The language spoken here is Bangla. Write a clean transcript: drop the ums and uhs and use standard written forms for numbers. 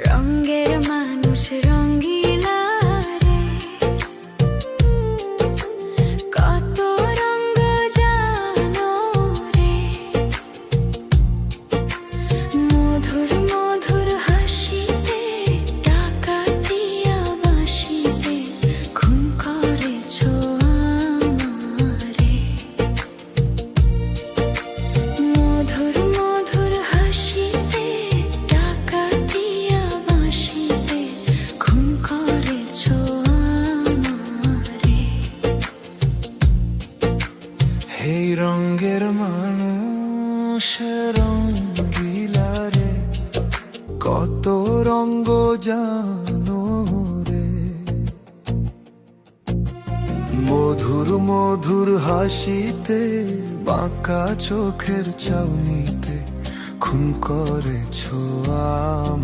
রঙের মানুষ রঙ্গিলা রে, কত রঙ জানো রে। মধুর মধুর হাসিতে, ডাকাতিয়া বাঁশিতে খুন করেছ আমারে। মধুর মধুর হাসিতে, ডাকাতিয়া বাঁশিতে খুন করেছ আমারে। এই রঙের মানুষ রঙ্গিলা রে, কত রঙ্গ জানো রে। মধুর মধুর হাসিতে, বাঁকা চোখের চাউনিতে খুন করেছ আমারে।